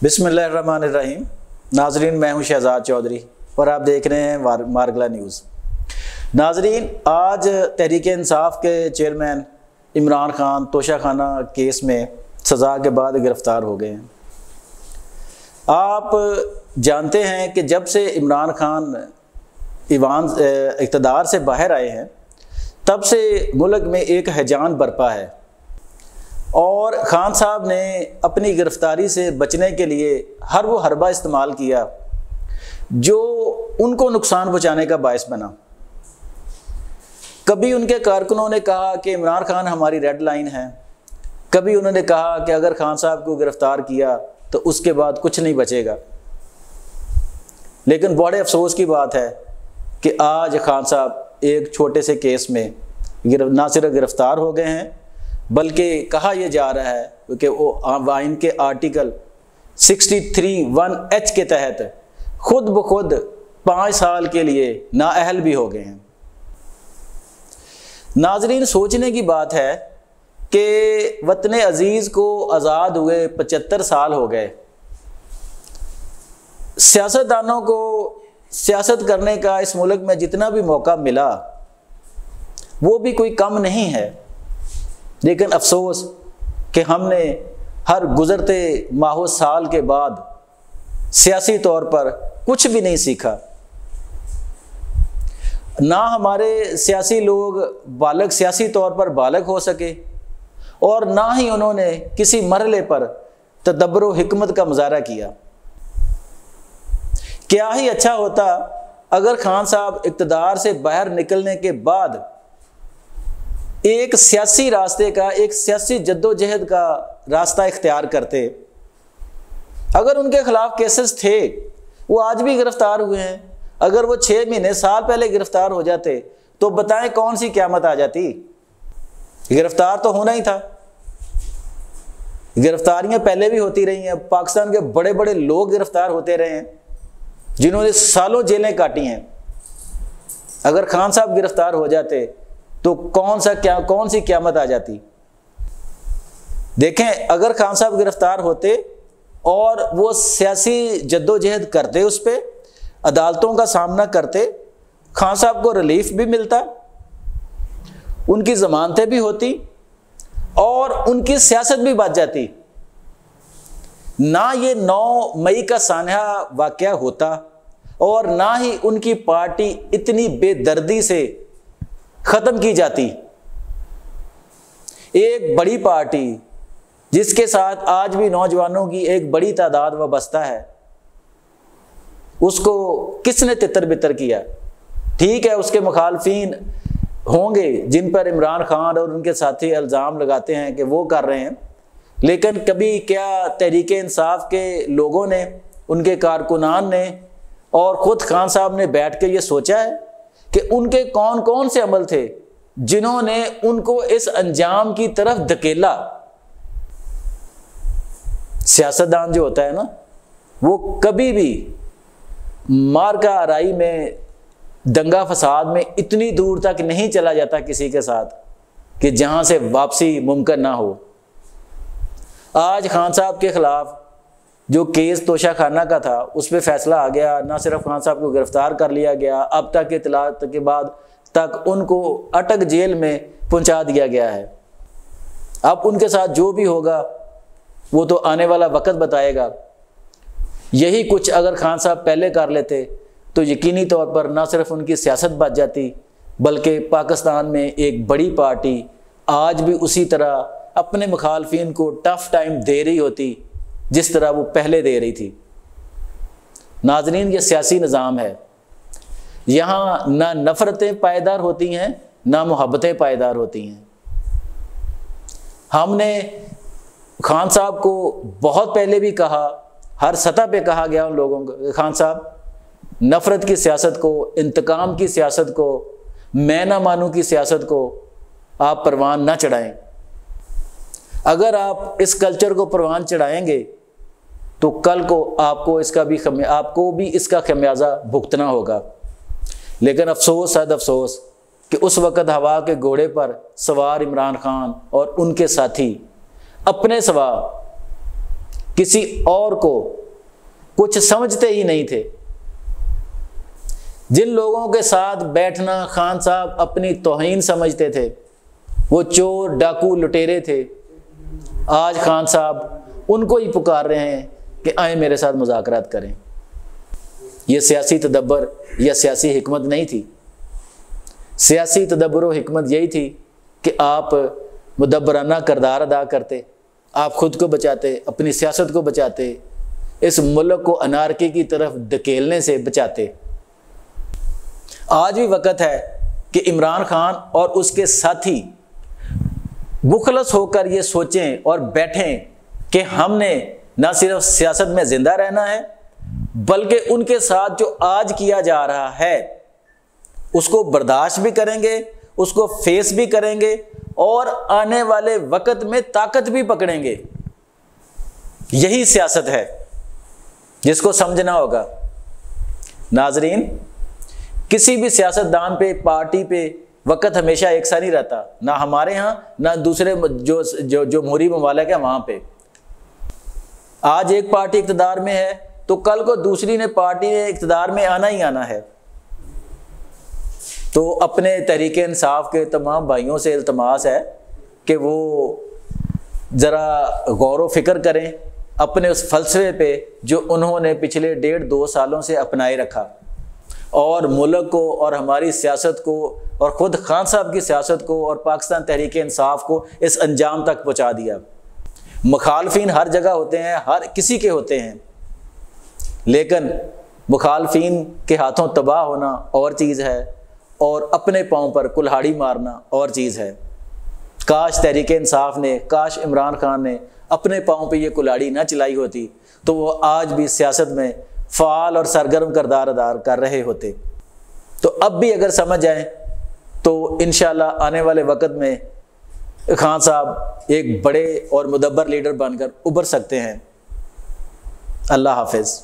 बिस्मिल्लाहिर्रहमानिर्रहीम। नाजरीन, मैं हूं शहजाद चौधरी और आप देख रहे हैं मारगला न्यूज़। नाजरीन, आज तहरीक इंसाफ के चेयरमैन इमरान खान तोशाखाना केस में सज़ा के बाद गिरफ़्तार हो गए हैं। आप जानते हैं कि जब से इमरान खान इक़्तिदार से बाहर आए हैं तब से मुल्क में एक हैजान बरपा है और खान साहब ने अपनी गिरफ़्तारी से बचने के लिए हर वो हरबा इस्तेमाल किया जो उनको नुकसान पहुँचाने का बायस बना। कभी उनके कारकुनों ने कहा कि इमरान खान हमारी रेड लाइन है, कभी उन्होंने कहा कि अगर खान साहब को गिरफ़्तार किया तो उसके बाद कुछ नहीं बचेगा। लेकिन बड़े अफसोस की बात है कि आज खान साहब एक छोटे से केस में ना सिर्फ गिरफ़्तार हो गए हैं बल्कि कहा यह जा रहा है कि वो आइन के आर्टिकल 63(1)H के तहत खुद ब खुद 5 साल के लिए नाअहल भी हो गए हैं। नाजरीन, सोचने की बात है कि वतन अजीज़ को आज़ाद हुए 75 साल हो गए। सियासतदानों को सियासत करने का इस मुल्क में जितना भी मौका मिला वो भी कोई कम नहीं है, लेकिन अफसोस कि हमने हर गुज़रते माहो साल के बाद सियासी तौर पर कुछ भी नहीं सीखा। ना हमारे सियासी लोग सियासी तौर पर बालग हो सके और ना ही उन्होंने किसी मरहले पर तदब्बर व हिकमत का मुजाहरा किया। क्या ही अच्छा होता अगर खान साहब इक़्तिदार से बाहर निकलने के बाद एक सियासी रास्ते का, एक सियासी जद्दोजहद का रास्ता इख्तियार करते। अगर उनके खिलाफ केसेस थे, वो आज भी गिरफ्तार हुए हैं। अगर वो 6 महीने साल पहले गिरफ्तार हो जाते तो बताएं कौन सी क़यामत आ जाती। गिरफ्तार तो होना ही था। गिरफ्तारियां पहले भी होती रही हैं। पाकिस्तान के बड़े बड़े लोग गिरफ्तार होते रहे हैं जिन्होंने सालों जेलें काटी हैं। अगर खान साहब गिरफ्तार हो जाते तो कौन सी क़यामत आ जाती। देखें, अगर खान साहब गिरफ्तार होते और वो सियासी जद्दोजहद करते, उस पर अदालतों का सामना करते, खान साहब को रिलीफ भी मिलता, उनकी ज़मानतें भी होती और उनकी सियासत भी बच जाती। ना ये 9 मई का सानहा वाक़या होता और ना ही उनकी पार्टी इतनी बेदर्दी से ख़त्म की जाती। एक बड़ी पार्टी जिसके साथ आज भी नौजवानों की एक बड़ी तादाद वाबस्ता है, उसको किसने तितर बितर किया। ठीक है, उसके मुखालफीन होंगे जिन पर इमरान खान और उनके साथी इल्ज़ाम लगाते हैं कि वो कर रहे हैं, लेकिन कभी क्या तहरीक इंसाफ के लोगों ने, उनके कारकुनान ने और ख़ुद खान साहब ने बैठ के ये सोचा है कि उनके कौन कौन से अमल थे जिन्होंने उनको इस अंजाम की तरफ धकेला। सियासतदान जो होता है ना, वो कभी भी मार्का आराई में, दंगा फसाद में इतनी दूर तक नहीं चला जाता किसी के साथ कि जहां से वापसी मुमकिन ना हो। आज खान साहब के खिलाफ जो केस तोशाखाना का था उस पर फैसला आ गया। ना सिर्फ खान साहब को गिरफ्तार कर लिया गया, अब तक के इतलात के बाद तक उनको अटक जेल में पहुंचा दिया गया है। अब उनके साथ जो भी होगा वो तो आने वाला वक्त बताएगा। यही कुछ अगर खान साहब पहले कर लेते तो यकीनी तौर पर ना सिर्फ उनकी सियासत बच जाती बल्कि पाकिस्तान में एक बड़ी पार्टी आज भी उसी तरह अपने मुखालफिन को टफ टाइम दे रही होती जिस तरह वो पहले दे रही थी। नाजरीन, ये सियासी निज़ाम है। यहाँ ना नफ़रतें पायदार होती हैं ना मोहब्बतें पायदार होती हैं। हमने खान साहब को बहुत पहले भी कहा, हर सतह पे कहा गया उन लोगों को, खान साहब नफ़रत की सियासत को, इंतकाम की सियासत को, मैं ना मानूं की सियासत को आप परवान ना चढ़ाएं। अगर आप इस कल्चर को परवान चढ़ाएंगे तो कल को आपको भी इसका खमियाजा भुगतना होगा। लेकिन अफसोस सद अफसोस कि उस वक़्त हवा के घोड़े पर सवार इमरान खान और उनके साथी अपने सवा किसी और को कुछ समझते ही नहीं थे। जिन लोगों के साथ बैठना खान साहब अपनी तौहीन समझते थे, वो चोर डाकू लुटेरे थे, आज खान साहब उनको ही पुकार रहे हैं कि आए मेरे साथ मुज़ाकरात करें। ये सियासी तदब्बर या सियासी हिकमत नहीं थी। सियासी तदब्बर व हिकमत यही थी कि आप मुदब्बराना किरदार अदा करते, आप खुद को बचाते, अपनी सियासत को बचाते, इस मुल्क को अनारकी की तरफ धकेलने से बचाते। आज भी वक़्त है कि इमरान खान और उसके साथी मुखलस होकर ये सोचें और बैठें कि हमने न सिर्फ सियासत में ज़िंदा रहना है, बल्कि उनके साथ जो आज किया जा रहा है उसको बर्दाश्त भी करेंगे, उसको फेस भी करेंगे और आने वाले वक़्त में ताकत भी पकड़ेंगे। यही सियासत है जिसको समझना होगा। नाजरीन, किसी भी सियासतदान पे, पार्टी पे वक़्त हमेशा एक सा नहीं रहता, ना हमारे यहाँ ना दूसरे जो मोहरी ममालिक है वहाँ पे। आज एक पार्टी इक़्तिदार में है तो कल को दूसरी ने पार्टी ने इक़्तिदार में आना ही आना है। तो अपने तहरीक इंसाफ के तमाम भाइयों से इल्तमास है कि वो ज़रा गौर व फिक्र करें अपने उस फ़लसफ़े पे जो उन्होंने पिछले 1.5-2 सालों से अपनाए रखा और मुल्क को और हमारी सियासत को और ख़ुद खान साहब की सियासत को और पाकिस्तान तहरीक इंसाफ को इस अंजाम तक पहुँचा दिया। मुखालफिन हर जगह होते हैं, हर किसी के होते हैं, लेकिन मुखालफिन के हाथों तबाह होना और चीज़ है और अपने पाँव पर कुल्हाड़ी मारना और चीज़ है। काश तहरीक इंसाफ ने, काश इमरान खान ने अपने पाँव पे ये कुल्हाड़ी ना चलाई होती तो वो आज भी सियासत में फ़ाल और सरगर्म किरदार अदा कर रहे होते। तो अब भी अगर समझ जाएं तो इंशाअल्लाह आने वाले वक़्त में खान साहब एक बड़े और मुदब्बर लीडर बनकर उभर सकते हैं। अल्लाह हाफ़िज़।